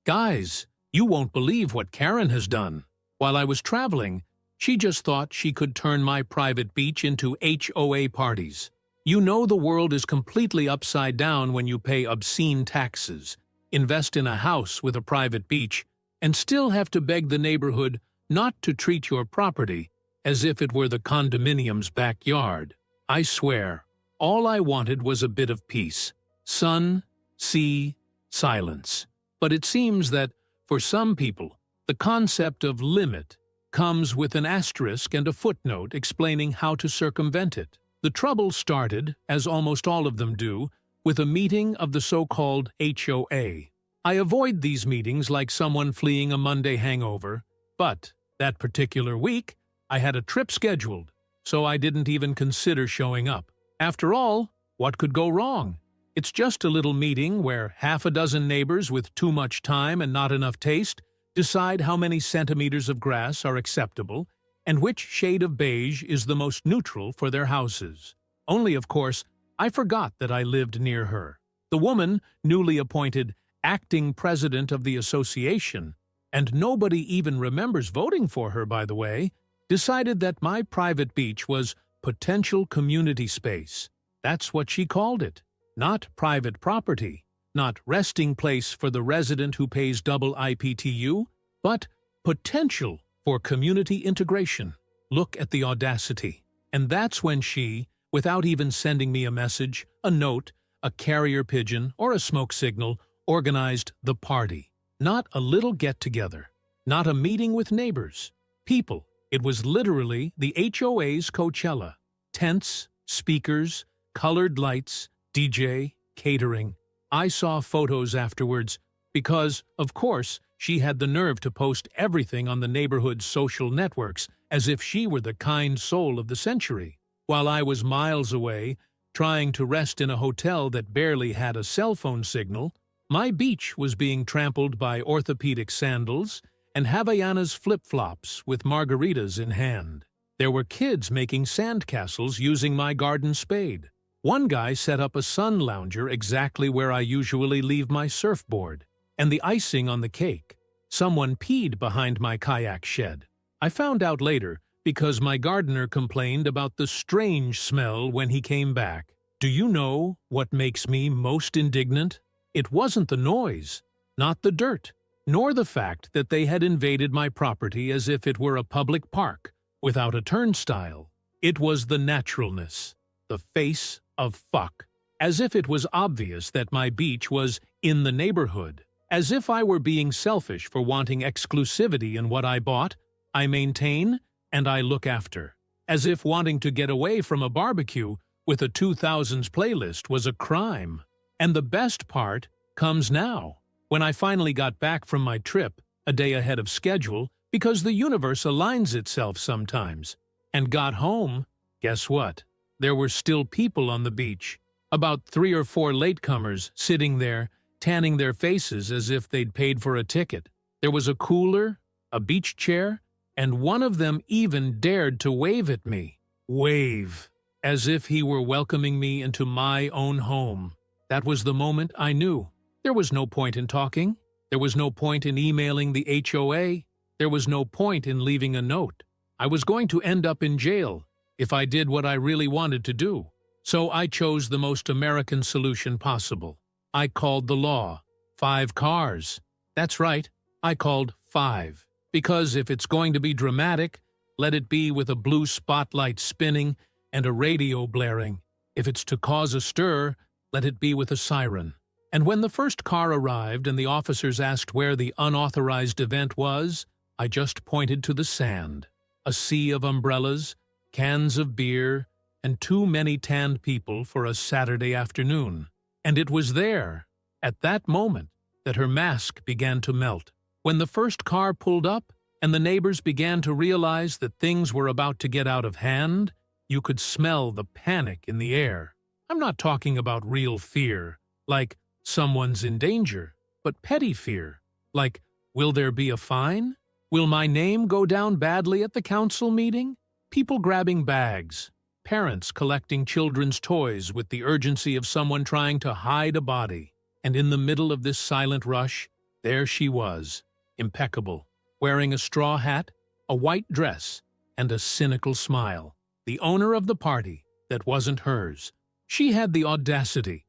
Guys, you won't believe what Karen has done. While I was traveling, she just thought she could turn my private beach into HOA parties. You know the world is completely upside down when you pay obscene taxes, invest in a house with a private beach, and still have to beg the neighborhood not to treat your property as if it were the condominium's backyard. I swear, all I wanted was a bit of peace. Sun, sea, silence. But it seems that, for some people, the concept of limit comes with an asterisk and a footnote explaining how to circumvent it. The trouble started, as almost all of them do, with a meeting of the so-called HOA. I avoid these meetings like someone fleeing a Monday hangover, but that particular week, I had a trip scheduled, so I didn't even consider showing up. After all, what could go wrong? It's just a little meeting where half a dozen neighbors with too much time and not enough taste decide how many centimeters of grass are acceptable and which shade of beige is the most neutral for their houses. Only, of course, I forgot that I lived near her. The woman, newly appointed acting president of the association, and nobody even remembers voting for her, by the way, decided that my private beach was potential community space. That's what she called it. Not private property, not resting place for the resident who pays double IPTU, but potential for community integration. Look at the audacity. And that's when she, without even sending me a message, a note, a carrier pigeon, or a smoke signal, organized the party. Not a little get-together, not a meeting with neighbors. People. It was literally the HOA's Coachella. Tents, speakers, colored lights, DJ, catering. I saw photos afterwards because, of course, she had the nerve to post everything on the neighborhood's social networks as if she were the kind soul of the century, while I was miles away, trying to rest in a hotel that barely had a cell phone signal. My beach was being trampled by orthopedic sandals and Havaianas flip-flops with margaritas in hand. There were kids making sandcastles using my garden spade. One guy set up a sun lounger exactly where I usually leave my surfboard. And the icing on the cake, someone peed behind my kayak shed. I found out later because my gardener complained about the strange smell when he came back. Do you know what makes me most indignant? It wasn't the noise, not the dirt, nor the fact that they had invaded my property as if it were a public park without a turnstile. It was the naturalness, the face of fuck, as if it was obvious that my beach was in the neighborhood, as if I were being selfish for wanting exclusivity in what I bought, I maintain, and I look after, as if wanting to get away from a barbecue with a 2000s playlist was a crime. And the best part comes now, when I finally got back from my trip, a day ahead of schedule, because the universe aligns itself sometimes, and got home. Guess what? There were still people on the beach, about 3 or 4 latecomers sitting there, tanning their faces as if they'd paid for a ticket. There was a cooler, a beach chair, and one of them even dared to wave at me. Wave, as if he were welcoming me into my own home. That was the moment I knew. There was no point in talking. There was no point in emailing the HOA. There was no point in leaving a note. I was going to end up in jail if I did what I really wanted to do. So I chose the most American solution possible. I called the law. 5 cars. That's right, I called 5. Because if it's going to be dramatic, let it be with a blue spotlight spinning and a radio blaring. If it's to cause a stir, let it be with a siren. And when the first car arrived and the officers asked where the unauthorized event was, I just pointed to the sand. A sea of umbrellas, cans of beer, and too many tanned people for a Saturday afternoon. And it was there, at that moment, that her mask began to melt. When the first car pulled up and the neighbors began to realize that things were about to get out of hand, you could smell the panic in the air. I'm not talking about real fear, like someone's in danger, but petty fear, like, will there be a fine? Will my name go down badly at the council meeting? People grabbing bags, parents collecting children's toys with the urgency of someone trying to hide a body. And in the middle of this silent rush, There she was, impeccable, wearing a straw hat, a white dress, and a cynical smile. The owner of the party that wasn't hers. She had the audacity,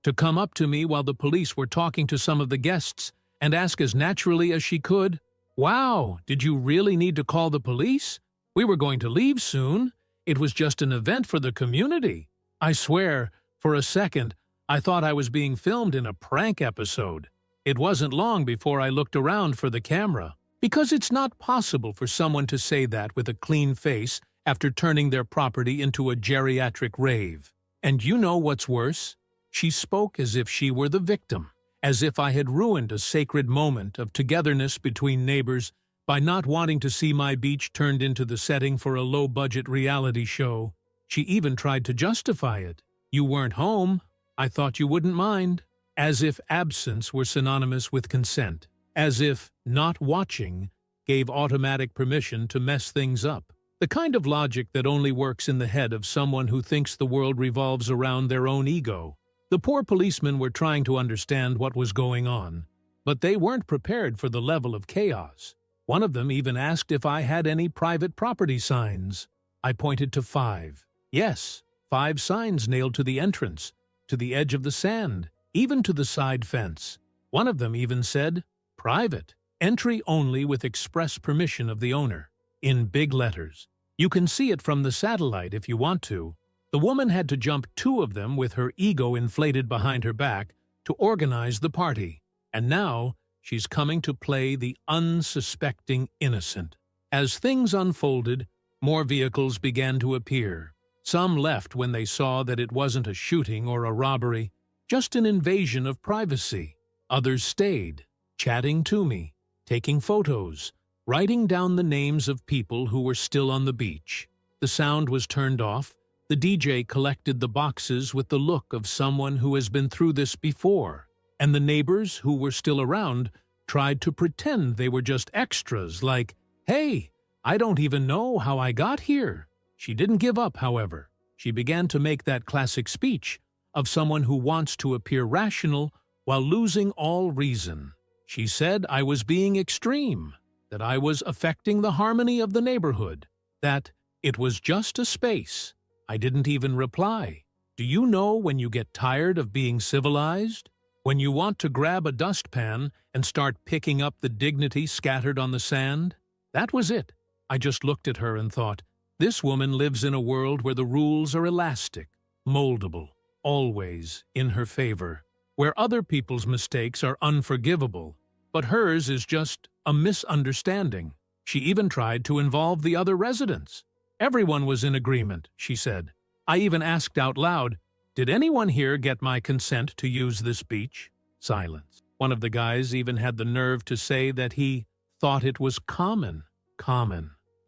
to come up to me while the police were talking to some of the guests and ask as naturally as she could, "Wow, did you really need to call the police? We were going to leave soon. It was just an event for the community." I swear, for a second, I thought I was being filmed in a prank episode. It wasn't long before I looked around for the camera, because it's not possible for someone to say that with a clean face after turning their property into a geriatric rave. And you know what's worse? She spoke as if she were the victim, as if I had ruined a sacred moment of togetherness between neighbors by not wanting to see my beach turned into the setting for a low-budget reality show. She even tried to justify it. "You weren't home. I thought you wouldn't mind." As if absence were synonymous with consent. As if not watching gave automatic permission to mess things up. The kind of logic that only works in the head of someone who thinks the world revolves around their own ego. The poor policemen were trying to understand what was going on, but they weren't prepared for the level of chaos. One of them even asked if I had any private property signs. I pointed to 5. Yes, 5 signs nailed to the entrance, to the edge of the sand, even to the side fence. One of them even said, "Private, entry only with express permission of the owner," in big letters. You can see it from the satellite if you want to. The woman had to jump 2 of them with her ego inflated behind her back to organize the party. And now she's coming to play the unsuspecting innocent. As things unfolded, more vehicles began to appear. Some left when they saw that it wasn't a shooting or a robbery, just an invasion of privacy. Others stayed, chatting to me, taking photos, writing down the names of people who were still on the beach. The sound was turned off. The DJ collected the boxes with the look of someone who has been through this before, and the neighbors who were still around tried to pretend they were just extras, like, "Hey, I don't even know how I got here." She didn't give up, however. She began to make that classic speech of someone who wants to appear rational while losing all reason. She said I was being extreme, that I was affecting the harmony of the neighborhood, that it was just a space. I didn't even reply. Do you know when you get tired of being civilized? When you want to grab a dustpan and start picking up the dignity scattered on the sand? That was it. I just looked at her and thought, this woman lives in a world where the rules are elastic, moldable, always in her favor, where other people's mistakes are unforgivable, but hers is just a misunderstanding. She even tried to involve the other residents. Everyone was in agreement, she said. I even asked out loud, "Did anyone here get my consent to use this beach?" Silence. One of the guys even had the nerve to say that he thought it was common,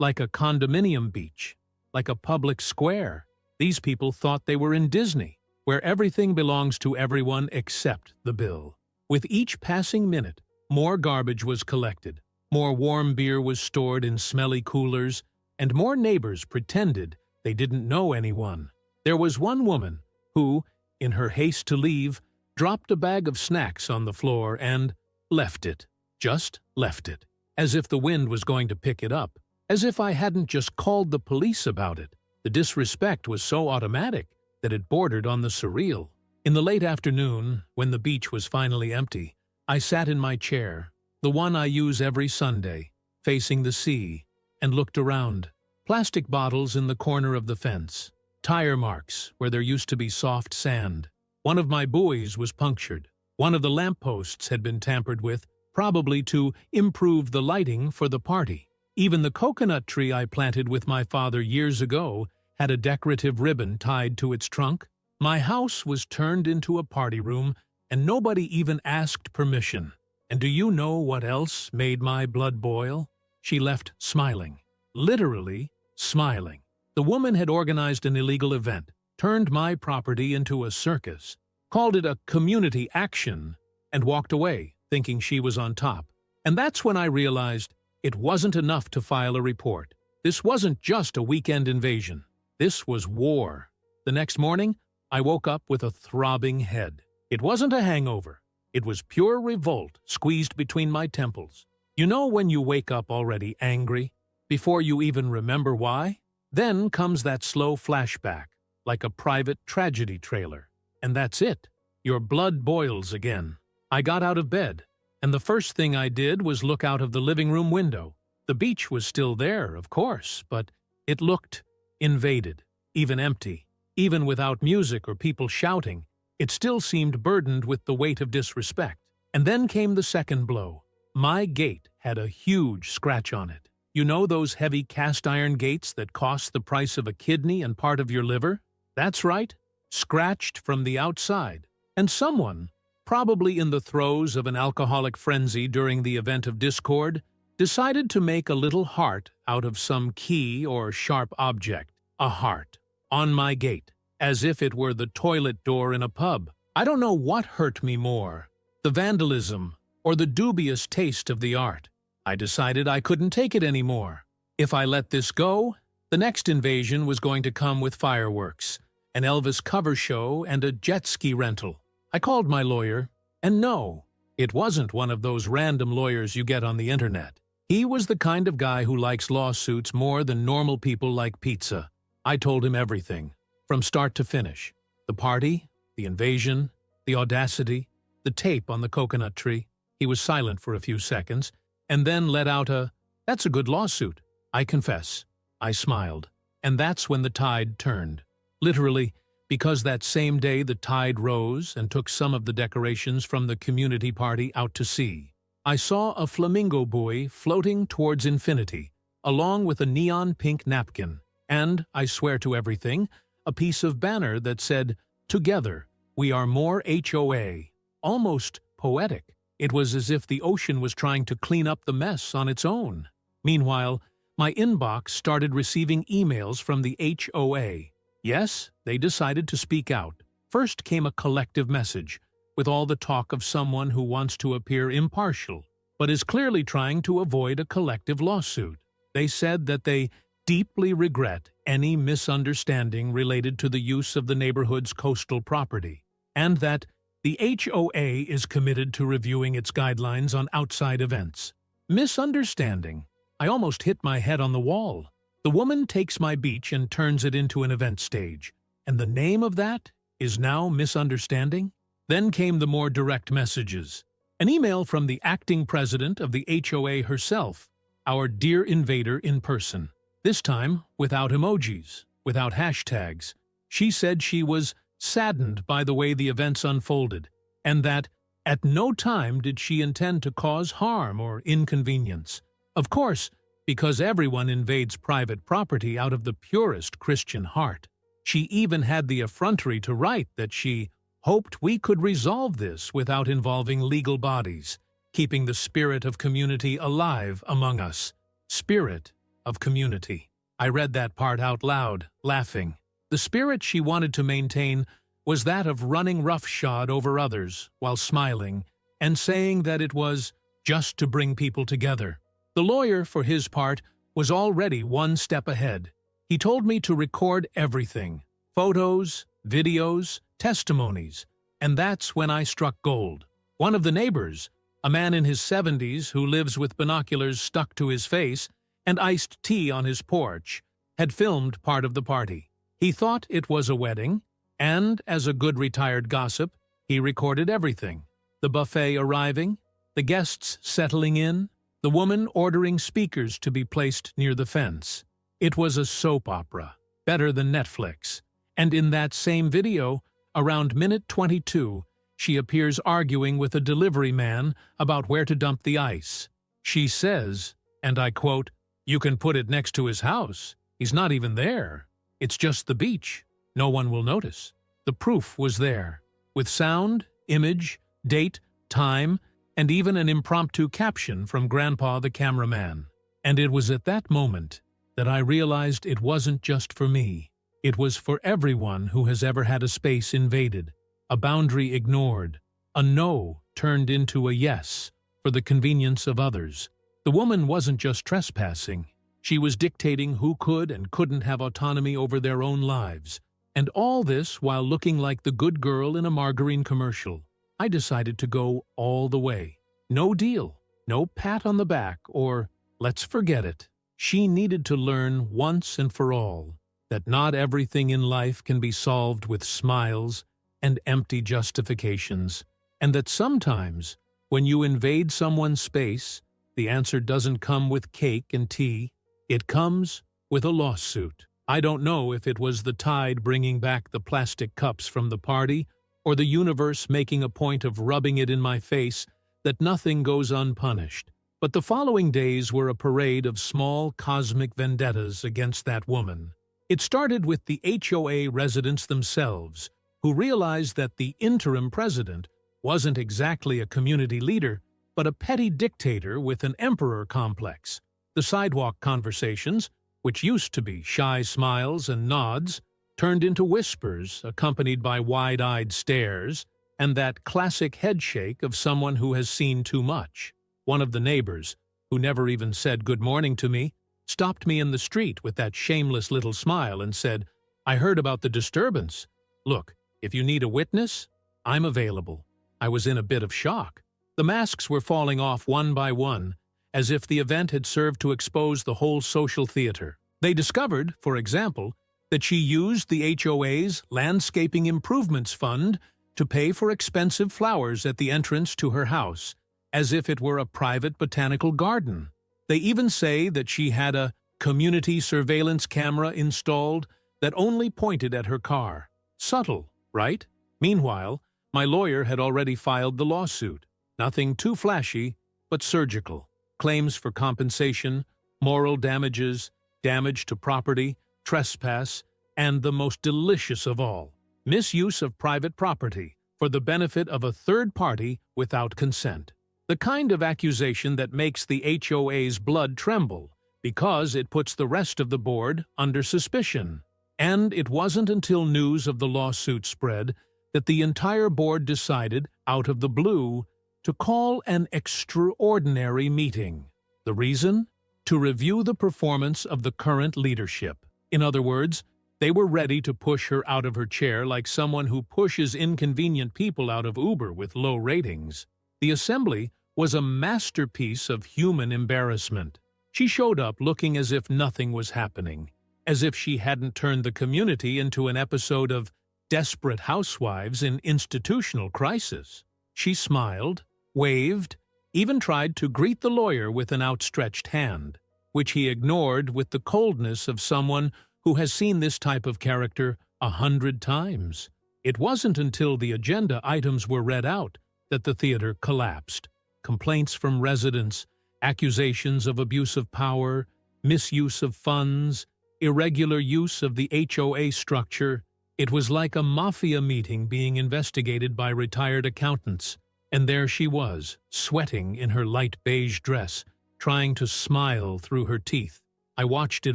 like a condominium beach, like a public square. These people thought they were in Disney, where everything belongs to everyone except the bill. With each passing minute, more garbage was collected, more warm beer was stored in smelly coolers, and more neighbors pretended they didn't know anyone. There was one woman who, in her haste to leave, dropped a bag of snacks on the floor and left it, just left it, as if the wind was going to pick it up, as if I hadn't just called the police about it. The disrespect was so automatic that it bordered on the surreal. In the late afternoon, when the beach was finally empty, I sat in my chair, the one I use every Sunday, facing the sea, and looked around. Plastic bottles in the corner of the fence, tire marks where there used to be soft sand. One of my buoys was punctured. One of the lampposts had been tampered with, probably to improve the lighting for the party. Even the coconut tree I planted with my father years ago had a decorative ribbon tied to its trunk. My house was turned into a party room, and nobody even asked permission. And do you know what else made my blood boil? She left smiling, literally smiling. The woman had organized an illegal event, turned my property into a circus, called it a community action, and walked away, thinking she was on top. And that's when I realized it wasn't enough to file a report. This wasn't just a weekend invasion. This was war. The next morning, I woke up with a throbbing head. It wasn't a hangover. It was pure revolt squeezed between my temples. You know when you wake up already angry, before you even remember why? Then comes that slow flashback, like a private tragedy trailer. And that's it. Your blood boils again. I got out of bed, and the first thing I did was look out of the living room window. The beach was still there, of course, but it looked invaded, even empty. Even without music or people shouting, it still seemed burdened with the weight of disrespect. And then came the second blow. My gate had a huge scratch on it. You know those heavy cast-iron gates that cost the price of a kidney and part of your liver? That's right, scratched from the outside. And someone, probably in the throes of an alcoholic frenzy during the event of discord, decided to make a little heart out of some key or sharp object. A heart. On my gate, as if it were the toilet door in a pub. I don't know what hurt me more, the vandalism or the dubious taste of the art. I decided I couldn't take it anymore. If I let this go, the next invasion was going to come with fireworks, an Elvis cover show, and a jet ski rental. I called my lawyer, and no, it wasn't one of those random lawyers you get on the internet. He was the kind of guy who likes lawsuits more than normal people like pizza. I told him everything, from start to finish. The party, the invasion, the audacity, the tape on the coconut tree. He was silent for a few seconds, and then let out a, "That's a good lawsuit." I confess. I smiled. And that's when the tide turned. Literally, because that same day the tide rose and took some of the decorations from the community party out to sea. I saw a flamingo buoy floating towards infinity, along with a neon pink napkin. And, I swear to everything, a piece of banner that said, "Together, we are more HOA." Almost poetic. It was as if the ocean was trying to clean up the mess on its own. Meanwhile, my inbox started receiving emails from the HOA. Yes, they decided to speak out. First came a collective message, with all the talk of someone who wants to appear impartial, but is clearly trying to avoid a collective lawsuit. They said that they deeply regret any misunderstanding related to the use of the neighborhood's coastal property, and that the HOA is committed to reviewing its guidelines on outside events. Misunderstanding. I almost hit my head on the wall. The woman takes my beach and turns it into an event stage, and the name of that is now misunderstanding? Then came the more direct messages. An email from the acting president of the HOA herself, our dear invader in person. This time, without emojis, without hashtags. She said she was saddened by the way the events unfolded, and that at no time did she intend to cause harm or inconvenience. Of course, because everyone invades private property out of the purest Christian heart. She even had the effrontery to write that she hoped we could resolve this without involving legal bodies, keeping the spirit of community alive among us. Spirit of community. I read that part out loud, laughing. The spirit she wanted to maintain was that of running roughshod over others while smiling and saying that it was just to bring people together. The lawyer, for his part, was already one step ahead. He told me to record everything, photos, videos, testimonies, and that's when I struck gold. One of the neighbors, a man in his 70s who lives with binoculars stuck to his face and iced tea on his porch, had filmed part of the party. He thought it was a wedding, and, as a good retired gossip, he recorded everything. The buffet arriving, the guests settling in, the woman ordering speakers to be placed near the fence. It was a soap opera, better than Netflix. And in that same video, around minute 22, she appears arguing with a delivery man about where to dump the ice. She says, and I quote, "You can put it next to his house. He's not even there. It's just the beach. No one will notice." The proof was there, with sound, image, date, time, and even an impromptu caption from Grandpa the cameraman. And it was at that moment that I realized it wasn't just for me. It was for everyone who has ever had a space invaded, a boundary ignored, a no turned into a yes for the convenience of others. The woman wasn't just trespassing. She was dictating who could and couldn't have autonomy over their own lives. And all this while looking like the good girl in a margarine commercial. I decided to go all the way. No deal, no pat on the back, or let's forget it. She needed to learn once and for all that not everything in life can be solved with smiles and empty justifications, and that sometimes, when you invade someone's space, the answer doesn't come with cake and tea, it comes with a lawsuit. I don't know if it was the tide bringing back the plastic cups from the party, or the universe making a point of rubbing it in my face that nothing goes unpunished. But the following days were a parade of small cosmic vendettas against that woman. It started with the HOA residents themselves, who realized that the interim president wasn't exactly a community leader, but a petty dictator with an emperor complex. The sidewalk conversations, which used to be shy smiles and nods, turned into whispers accompanied by wide-eyed stares and that classic headshake of someone who has seen too much. One of the neighbors, who never even said good morning to me, stopped me in the street with that shameless little smile and said, "I heard about the disturbance. Look, if you need a witness, I'm available." I was in a bit of shock. The masks were falling off one by one, as if the event had served to expose the whole social theater. They discovered, for example, that she used the HOA's Landscaping Improvements Fund to pay for expensive flowers at the entrance to her house, as if it were a private botanical garden. They even say that she had a community surveillance camera installed that only pointed at her car. Subtle, right? Meanwhile, my lawyer had already filed the lawsuit. Nothing too flashy, but surgical. Claims for compensation, moral damages, damage to property, trespass, and the most delicious of all, misuse of private property for the benefit of a third party without consent. The kind of accusation that makes the HOA's blood tremble because it puts the rest of the board under suspicion. And it wasn't until news of the lawsuit spread that the entire board decided, out of the blue, to call an extraordinary meeting. The reason? To review the performance of the current leadership. In other words, they were ready to push her out of her chair like someone who pushes inconvenient people out of Uber with low ratings. The assembly was a masterpiece of human embarrassment. She showed up looking as if nothing was happening, as if she hadn't turned the community into an episode of Desperate Housewives in Institutional Crisis. She smiled, waved, even tried to greet the lawyer with an outstretched hand, which he ignored with the coldness of someone who has seen this type of character 100 times. It wasn't until the agenda items were read out that the theater collapsed. Complaints from residents, accusations of abuse of power, misuse of funds, irregular use of the HOA structure. It was like a mafia meeting being investigated by retired accountants. And there she was, sweating in her light beige dress, trying to smile through her teeth. I watched it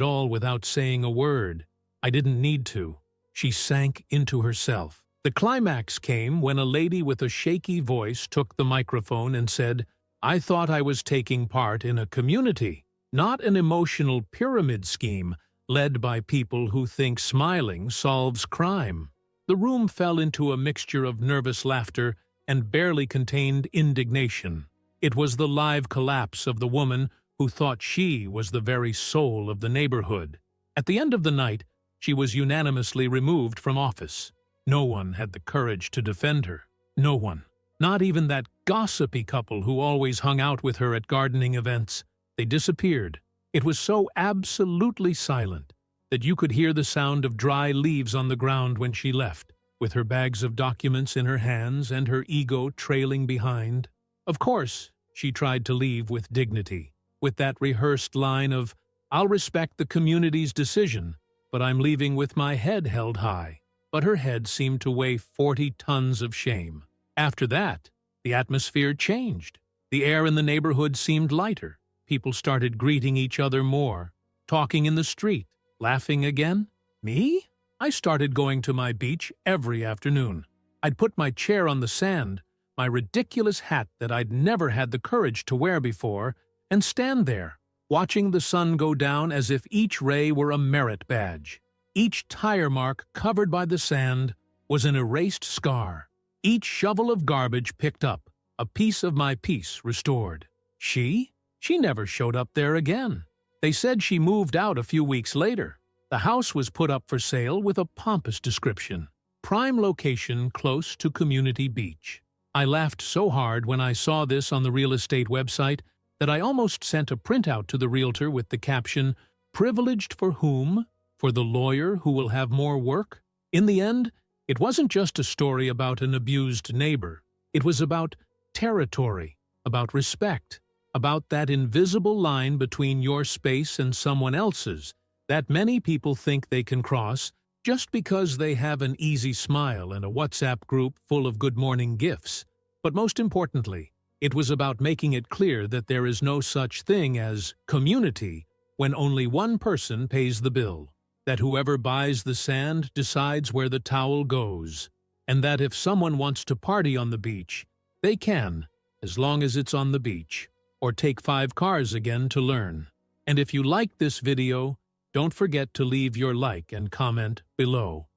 all without saying a word. I didn't need to. She sank into herself. The climax came when a lady with a shaky voice took the microphone and said, "I thought I was taking part in a community, not an emotional pyramid scheme led by people who think smiling solves crime." The room fell into a mixture of nervous laughter and barely contained indignation. It was the live collapse of the woman who thought she was the very soul of the neighborhood. At the end of the night, she was unanimously removed from office. No one had the courage to defend her. No one. Not even that gossipy couple who always hung out with her at gardening events. They disappeared. It was so absolutely silent that you could hear the sound of dry leaves on the ground when she left, with her bags of documents in her hands and her ego trailing behind. Of course, she tried to leave with dignity, with that rehearsed line of, "I'll respect the community's decision, but I'm leaving with my head held high." But her head seemed to weigh 40 tons of shame. After that, the atmosphere changed. The air in the neighborhood seemed lighter. People started greeting each other more, talking in the street, laughing again. Me? I started going to my beach every afternoon. I'd put my chair on the sand, my ridiculous hat that I'd never had the courage to wear before, and stand there, watching the sun go down as if each ray were a merit badge. Each tire mark covered by the sand was an erased scar. Each shovel of garbage picked up, a piece of my peace restored. She never showed up there again. They said she moved out a few weeks later. The house was put up for sale with a pompous description. Prime location close to community beach. I laughed so hard when I saw this on the real estate website that I almost sent a printout to the realtor with the caption, "Privileged for whom? For the lawyer who will have more work?" In the end, it wasn't just a story about an abused neighbor. It was about territory, about respect, about that invisible line between your space and someone else's that many people think they can cross just because they have an easy smile and a WhatsApp group full of good morning gifs. But most importantly, it was about making it clear that there is no such thing as community when only one person pays the bill, that whoever buys the sand decides where the towel goes, and that if someone wants to party on the beach, they can, as long as it's on the beach, or take 5 cars again to learn. And if you liked this video, don't forget to leave your like and comment below.